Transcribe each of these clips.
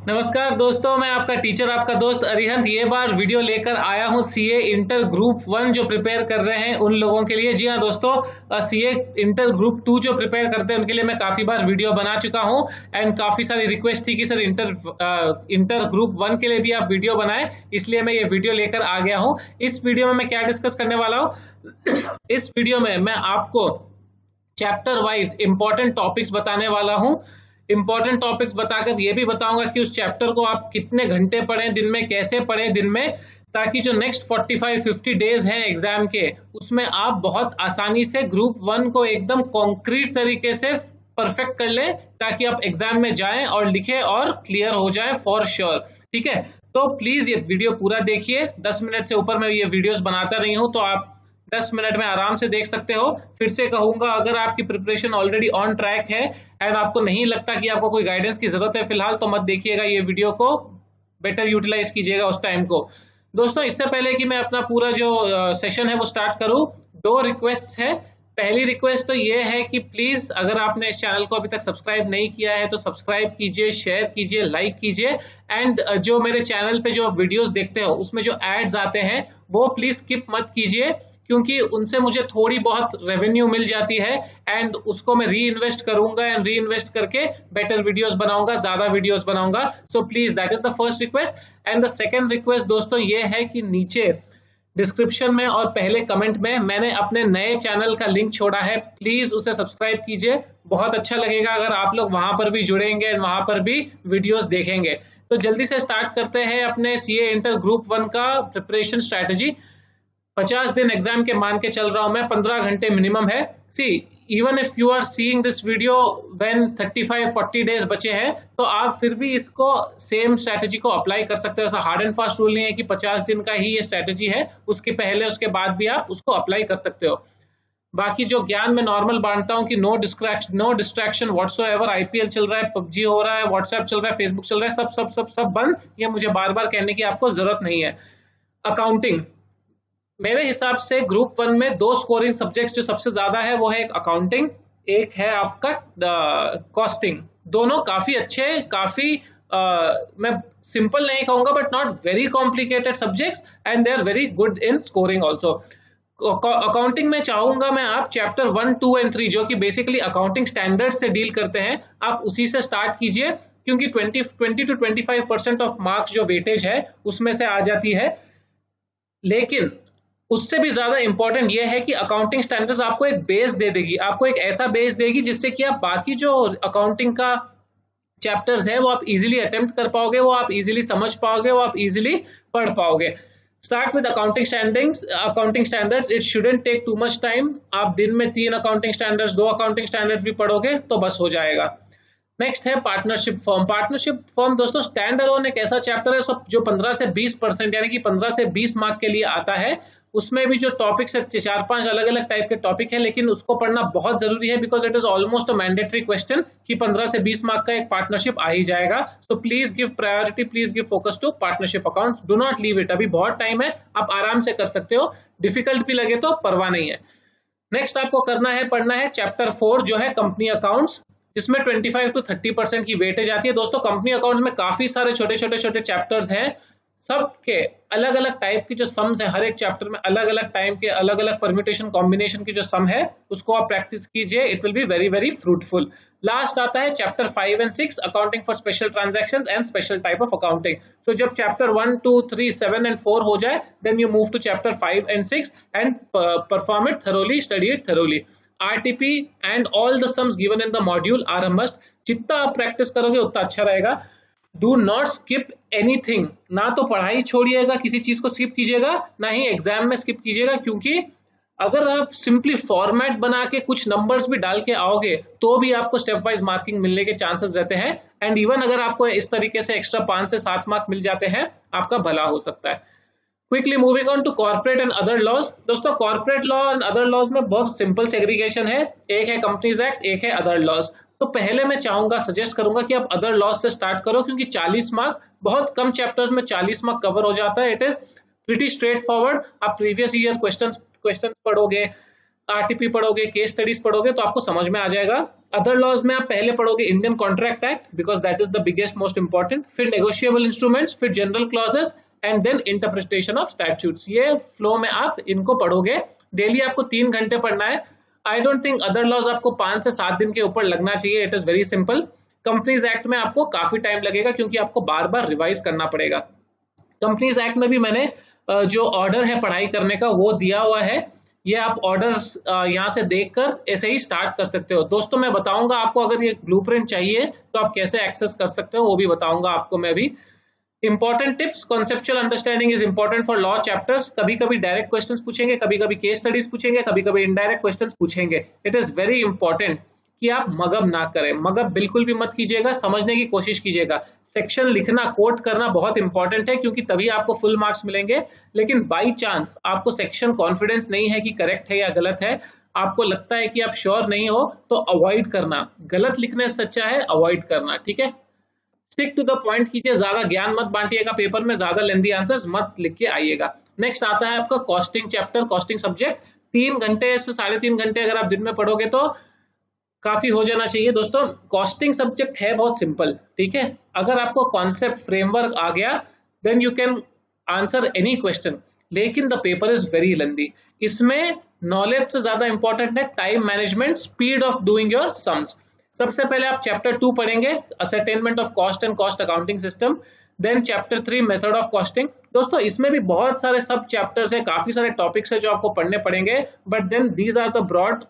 नमस्कार दोस्तों, मैं आपका टीचर आपका दोस्त अरिहंत ये बार वीडियो लेकर आया हूँ सीए इंटर ग्रुप 1 जो प्रिपेयर कर रहे हैं उन लोगों के लिए। जी हाँ दोस्तों, सीए इंटर ग्रुप 2 जो प्रिपेयर करते हैं उनके लिए मैं काफ़ी बार वीडियो बना चुका हूँ एंड काफ़ी सारी रिक्वेस्ट थी कि सर इंटर ग्रुप 1 के लिए भी आप वीडियो बनाएं, इसलिए मैं ये वीडियो लेकर आ गया हूँ। इस वीडियो में मैं क्या डिस्कस करने वाला हूँ इस वीडियो में मैं आपको चैप्टर वाइज इंपॉर्टेंट टॉपिक्स बताने वाला हूँ। इंपॉर्टेंट टॉपिक्स बताकर ये भी बताऊंगा कि उस चैप्टर को आप कितने घंटे पढ़ें दिन में, कैसे पढ़ें दिन में, ताकि जो नेक्स्ट 45-50 डेज हैं एग्जाम के उसमें आप बहुत आसानी से ग्रुप 1 को एकदम कॉन्क्रीट तरीके से परफेक्ट कर लें, ताकि आप एग्जाम में जाएं और लिखें और क्लियर हो जाए फॉर श्योर। ठीक है, तो प्लीज ये वीडियो पूरा देखिए। 10 मिनट से ऊपर मैं ये वीडियोस बनाता रही हूँ, तो आप 10 मिनट में आराम से देख सकते हो। फिर से कहूंगा, अगर आपकी प्रिपरेशन ऑलरेडी ऑन ट्रैक है एंड आपको नहीं लगता कि आपको कोई गाइडेंस की जरूरत है फिलहाल, तो मत देखिएगा ये वीडियो को, बेटर यूटिलाइज कीजिएगा उस टाइम को। दोस्तों, इससे पहले कि मैं अपना पूरा जो सेशन है वो स्टार्ट करूं, 2 रिक्वेस्ट है। पहली रिक्वेस्ट तो ये है कि प्लीज अगर आपने इस चैनल को अभी तक सब्सक्राइब नहीं किया है तो सब्सक्राइब कीजिए, शेयर कीजिए, लाइक कीजिए एंड जो मेरे चैनल पे जो वीडियोस देखते हो उसमें जो एड्स आते हैं वो प्लीज स्किप मत कीजिए, क्योंकि उनसे मुझे थोड़ी बहुत रेवेन्यू मिल जाती है एंड उसको मैं री इन्वेस्ट करूंगा एंड री इन्वेस्ट करके बेटर वीडियोस बनाऊंगा, ज्यादा वीडियोस बनाऊंगा। So please, that is the first request. And the second request दोस्तों ये है कि नीचे डिस्क्रिप्शन में और पहले कमेंट में मैंने अपने नए चैनल का लिंक छोड़ा है, प्लीज उसे सब्सक्राइब कीजिए। बहुत अच्छा लगेगा अगर आप लोग वहां पर भी जुड़ेंगे एंड वहां पर भी वीडियोस देखेंगे। तो जल्दी से स्टार्ट करते हैं अपने सीए इंटर ग्रुप 1 का प्रिपरेशन स्ट्रैटेजी। 50 दिन एग्जाम के मान के चल रहा हूं मैं, 15 घंटे मिनिमम है। See, even if you are seeing this video when 35-40 days बचे हैं, तो आप फिर भी इसको सेम स्ट्रैटेजी को अप्लाई कर सकते हो। ऐसा हार्ड एंड फास्ट रूल नहीं है कि 50 दिन का ही ये स्ट्रैटेजी है, उसके पहले उसके बाद भी आप उसको अप्लाई कर सकते हो। बाकी जो ज्ञान मैं नॉर्मल बांटता हूँ कि नो डिस्ट्रैक्शन व्हाटसोएवर, आईपीएल चल रहा है, पबजी हो रहा है, व्हाट्सएप चल रहा है, फेसबुक चल रहा है, सब सब सब सब बंद। ये मुझे बार बार कहने की आपको जरूरत नहीं है। अकाउंटिंग, मेरे हिसाब से ग्रुप 1 में 2 स्कोरिंग सब्जेक्ट्स जो सबसे ज्यादा है वो है एक अकाउंटिंग, एक है आपका कॉस्टिंग। दोनों काफी अच्छे, काफी मैं सिंपल नहीं कहूंगा but not very complicated subjects and they are very good in scoring also. Accounting में चाहूंगा मैं आप चैप्टर 1, 2 एंड 3 जो कि बेसिकली अकाउंटिंग स्टैंडर्ड्स से डील करते हैं, आप उसी से स्टार्ट कीजिए, क्योंकि 20 to 25% ऑफ मार्क्स जो वेटेज है उसमें से आ जाती है। लेकिन उससे भी ज्यादा इंपॉर्टेंट यह है कि अकाउंटिंग स्टैंडर्ड्स आपको एक बेस दे देगी, आपको एक ऐसा बेस देगी जिससे कि आप बाकी जो अकाउंटिंग का चैप्टर्स है वो आप इजीली अटेम्प्ट कर पाओगे, वो आप इजीली समझ पाओगे, वो आप इजीली पढ़ पाओगे। Start with accounting standards, it shouldn't take too much time. आप दिन में 3 अकाउंटिंग स्टैंडर्ड्स, 2 अकाउंटिंग स्टैंडर्ड्स भी पढ़ोगे तो बस हो जाएगा। नेक्स्ट है पार्टनरशिप फॉर्म। पार्टनरशिप फॉर्म दोस्तों स्टैंड अलोन एक ऐसा चैप्टर है जो 15 से 20% यानी कि 15 से 20 मार्क के लिए आता है। उसमें भी जो टॉपिक्स है 4-5 अलग अलग टाइप के टॉपिक है, लेकिन उसको पढ़ना बहुत जरूरी है because it is almost a mandatory question कि 15 से 20 मार्क का एक पार्टनरशिप आ ही जाएगा। So please give priority, please give focus to partnership accounts, do not leave it. अभी बहुत टाइम है, आप आराम से कर सकते हो, डिफिकल्ट भी लगे तो परवाह नहीं है। नेक्स्ट आपको करना है, पढ़ना है चैप्टर 4 जो है कंपनी अकाउंट्स, जिसमें 25 to 30% की वेटेज आती है। दोस्तों कंपनी अकाउंट्स में काफी सारे छोटे छोटे चैप्टर्स हैं, सबके अलग अलग टाइप की जो सम्स है, हर एक चैप्टर में अलग अलग टाइम के अलग अलग परम्यूटेशन कॉम्बिनेशन की जो सम है उसको आप प्रैक्टिस कीजिए, it will be very very fruitful. Last आता है chapter 5 and 6, accounting for special transactions and special type of accounting. So जब चैप्टर 1, 2, 3, 7 एंड 4 हो जाए, then you move to chapter 5 and 6 and perform it thoroughly, study it thoroughly. RTP and all the sums given in the module are a must। जितना आप practice करोगे उतना अच्छा रहेगा। Do not skip anything, ना तो पढ़ाई छोड़िएगा, किसी चीज को स्किप कीजिएगा, ना ही एग्जाम में स्किप कीजिएगा, क्योंकि अगर आप सिंपली फॉर्मेट बना के कुछ नंबर्स भी डाल के आओगे तो भी आपको स्टेप वाइज मार्किंग मिलने के चांसेस रहते हैं। एंड इवन अगर आपको इस तरीके से एक्स्ट्रा 5 से 7 मार्क मिल जाते हैं, आपका भला हो सकता है। Quickly moving on to corporate and other laws. दोस्तों corporate law and other laws में बहुत सिंपल सेग्रीगेशन है, एक है कंपनीज एक्ट, एक है अदर लॉज। तो पहले मैं चाहूंगा, सजेस्ट करूंगा कि आप अदर लॉज से स्टार्ट करो, क्योंकि 40 मार्क, बहुत कम चैप्टर्स में 40 मार्क कवर हो जाता है। It is pretty straight forward. आप प्रीवियस ईयर क्वेश्चन पढ़ोगे, आरटीपी पढ़ोगे, केस स्टडीज पढ़ोगे तो आपको समझ में आ जाएगा। अदर लॉज में आप पहले पढ़ोगे Indian contract act because that is the biggest most important, फिर नेगोशिएबल इंस्ट्रूमेंट्स, फिर general clauses and then interpretation of statutes. ये फ्लो में आप इनको पढ़ोगे। डेली आपको 3 घंटे पढ़ना है। I don't think other laws आपको 5 से 7 दिन के ऊपर लगना चाहिए। It is very simple. Companies act में आपको काफी टाइम लगेगा क्योंकि आपको बार बार रिवाइज करना पड़ेगा। कंपनीज एक्ट में भी मैंने जो ऑर्डर है पढ़ाई करने का वो दिया हुआ है। ये आप ऑर्डर यहाँ से देखकर ऐसे ही स्टार्ट कर सकते हो। दोस्तों मैं बताऊंगा आपको, अगर ये ब्लूप्रिंट चाहिए तो आप कैसे एक्सेस कर सकते हो वो भी बताऊंगा आपको मैं भी। Important tips, conceptual understanding is important for law chapters. कभी कभी डायरेक्ट क्वेश्चंस पूछेंगे, कभी कभी केस स्टडीज पूछेंगे, कभी कभी इनडायरेक्ट क्वेश्चंस पूछेंगे। इट इज वेरी इंपॉर्टेंट कि आप मगब ना करें। मगब बिल्कुल भी मत कीजिएगा, समझने की कोशिश कीजिएगा। सेक्शन लिखना, कोट करना बहुत इंपॉर्टेंट है क्योंकि तभी आपको फुल मार्क्स मिलेंगे। लेकिन बाई चांस आपको सेक्शन कॉन्फिडेंस नहीं है कि करेक्ट है या गलत है, आपको लगता है कि आप श्योर नहीं हो, तो अवॉइड करना। गलत लिखने से अच्छा है अवॉइड करना, ठीक है। स्टिक टू द पॉइंट कीजिए, ज्यादा ज्ञान मत बांटिएगा पेपर में, ज्यादा लेंदी आंसर्स मत लिख के आइएगा। नेक्स्ट आता है आपका कॉस्टिंग चैप्टर, कॉस्टिंग सब्जेक्ट। 3 घंटे से 3.5 घंटे अगर आप दिन में पढ़ोगे तो काफी हो जाना चाहिए। दोस्तों कॉस्टिंग सब्जेक्ट है बहुत सिंपल, ठीक है। अगर आपको कॉन्सेप्ट फ्रेमवर्क आ गया then you can answer any question, लेकिन the paper is very lengthy. इसमें नॉलेज से ज्यादा इंपॉर्टेंट है time management, speed of doing your sums. सबसे पहले आप चैप्टर 2 पढ़ेंगे, ascertainment of cost and cost accounting system. Then chapter 3 method of costing. दोस्तों इसमें भी बहुत सारे सब चैप्टर्स है, काफी सारे टॉपिक्स है जो आपको पढ़ने पड़ेंगे, but then these are the broad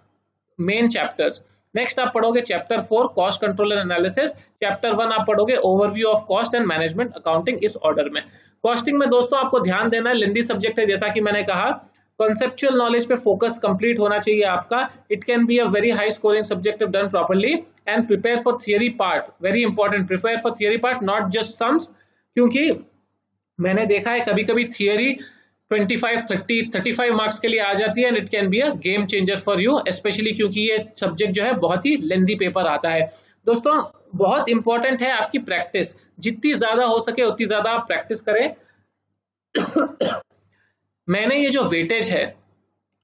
main chapters. Next आप पढ़ोगे chapter 4 cost control and analysis. Chapter 1 आप पढ़ोगे overview of cost and management accounting, इस ऑर्डर में। कॉस्टिंग में दोस्तों आपको ध्यान देना है, लेंदी सब्जेक्ट है जैसा कि मैंने कहा। कॉन्सेप्चुअल नॉलेज पे फोकस कंप्लीट होना चाहिए आपका। It can be a very high scoring subject if done properly. And prepare for theory part, very important, prepare for theory part not just sums, क्योंकि मैंने देखा है कभी कभी थियरी 25, 30, 35 मार्क्स के लिए आ जाती है and it can be a game changer for you, specially क्योंकि ये सब्जेक्ट जो है बहुत ही लेंदी पेपर आता है। दोस्तों बहुत इंपॉर्टेंट है आपकी प्रैक्टिस, जितनी ज्यादा हो सके उतनी ज्यादा आप प्रैक्टिस करें। मैंने ये जो वेटेज है,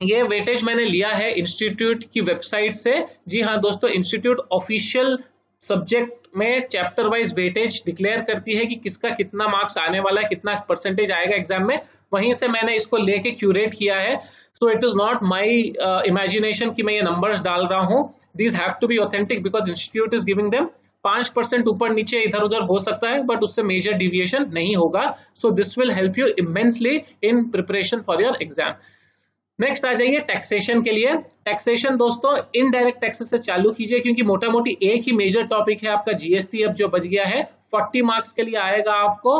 ये वेटेज मैंने लिया है इंस्टीट्यूट की वेबसाइट से। जी हाँ दोस्तों, इंस्टीट्यूट ऑफिशियल सब्जेक्ट में चैप्टर वाइज वेटेज डिक्लेयर करती है कि किसका कितना मार्क्स आने वाला है, कितना परसेंटेज आएगा एग्जाम में। वहीं से मैंने इसको लेके क्यूरेट किया है। So it is not my imagination कि मैं ये नंबर्स डाल रहा हूँ। These have to be authentic because institute is giving them. 5% ऊपर नीचे इधर उधर हो सकता है, बट उससे मेजर डिविएशन नहीं होगा। So this will help you immensely in preparation for your exam. Next आ जाइए टैक्सेशन के लिए। टैक्सेशन दोस्तों इनडायरेक्ट टैक्सेस से चालू कीजिए, क्योंकि मोटा मोटी एक ही मेजर टॉपिक है आपका जीएसटी अब जो बच गया है। 40 मार्क्स के लिए आएगा आपको।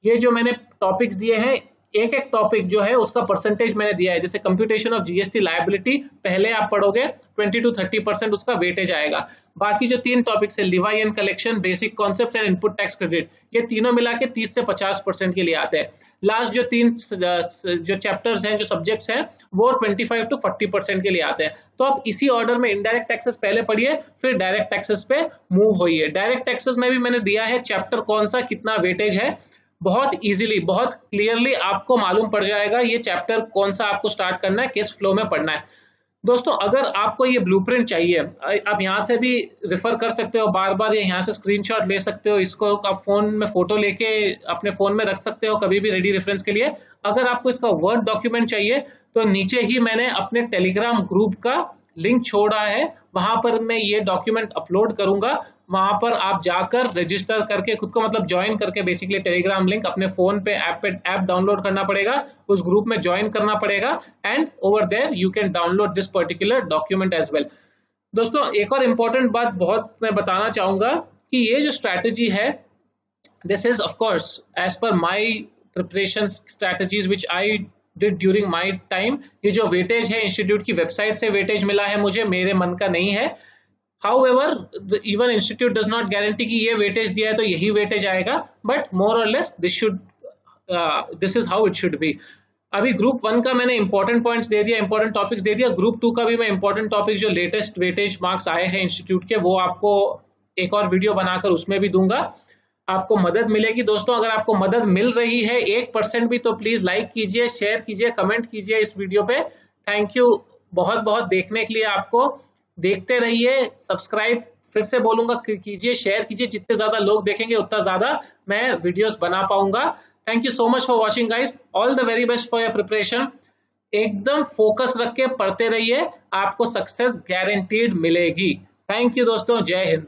ये जो मैंने टॉपिक्स दिए हैं, एक एक टॉपिक जो है उसका परसेंटेज मैंने दिया है। जैसे कंप्यूटेशन ऑफ जीएसटी लायबिलिटी पहले आप पढ़ोगे 20 to 30% उसका वेटेज आएगा। बाकी जो 3 टॉपिक्स है, Levi and collection, basic concepts and input tax credit, ये तीनों मिला के 30 से 50% के लिए आते हैं। लास्ट जो 3 जो चैप्टर्स हैं, जो सब्जेक्ट्स हैं, वो 25 to 40% के लिए आते हैं। तो आप इसी ऑर्डर में इनडायरेक्ट टैक्सेस पहले पढ़िए, फिर डायरेक्ट टैक्सेस पे मूव होइए। डायरेक्ट टैक्सेस में भी मैंने दिया है चैप्टर कौन सा कितना वेटेज है, बहुत इजीली, बहुत क्लियरली आपको मालूम पड़ जाएगा ये चैप्टर कौन सा आपको स्टार्ट करना है, किस फ्लो में पढ़ना है। दोस्तों अगर आपको ये ब्लूप्रिंट चाहिए, आप यहाँ से भी रेफर कर सकते हो बार बार, या यहाँ से स्क्रीनशॉट ले सकते हो, इसको आप फोन में फोटो लेके अपने फोन में रख सकते हो कभी भी रेडी रेफरेंस के लिए। अगर आपको इसका वर्ड डॉक्यूमेंट चाहिए तो नीचे ही मैंने अपने टेलीग्राम ग्रुप का लिंक छोड़ा है, वहां पर मैं ये डॉक्यूमेंट अपलोड करूंगा। वहां पर आप जाकर रजिस्टर करके खुद को मतलब ज्वाइन करके, बेसिकली टेलीग्राम लिंक अपने फोन पे ऐप डाउनलोड करना पड़ेगा, उस ग्रुप में ज्वाइन करना पड़ेगा, and over there you can download this particular document as well. दोस्तों एक और इम्पोर्टेंट बात बहुत मैं बताना चाहूंगा कि ये जो स्ट्रैटेजी है, this is of course as per my preparation strategies which I did during my time. ये जो वेटेज है इंस्टीट्यूट की वेबसाइट से वेटेज मिला है मुझे, मेरे मन का नहीं है। However, even institute does not guarantee कि ये वेटेज दिया है तो यही वेटेज आएगा, बट मोर और less this is how it should be. अभी ग्रुप 1 का मैंने इंपॉर्टेंट पॉइंट्स दे दिया, इंपॉर्टेंट टॉपिक्स दे दिया। ग्रुप 2 का भी मैं इंपॉर्टेंट टॉपिक जो लेटेस्ट वेटेज मार्क्स आए हैं इंस्टीट्यूट के, वो आपको एक और वीडियो बनाकर उसमें भी दूंगा, आपको मदद मिलेगी। दोस्तों अगर आपको मदद मिल रही है 1% भी, तो प्लीज लाइक कीजिए, शेयर कीजिए, कमेंट कीजिए इस वीडियो पे। थैंक यू बहुत बहुत देखने के लिए आपको। देखते रहिए, सब्सक्राइब फिर से बोलूंगा कीजिए, शेयर कीजिए, जितने ज्यादा लोग देखेंगे उतना ज्यादा मैं वीडियोस बना पाऊंगा। Thank you so much for watching guys, all the very best for your preparation. एकदम फोकस रख के पढ़ते रहिए, आपको सक्सेस गारंटीड मिलेगी। थैंक यू दोस्तों, जय हिंद।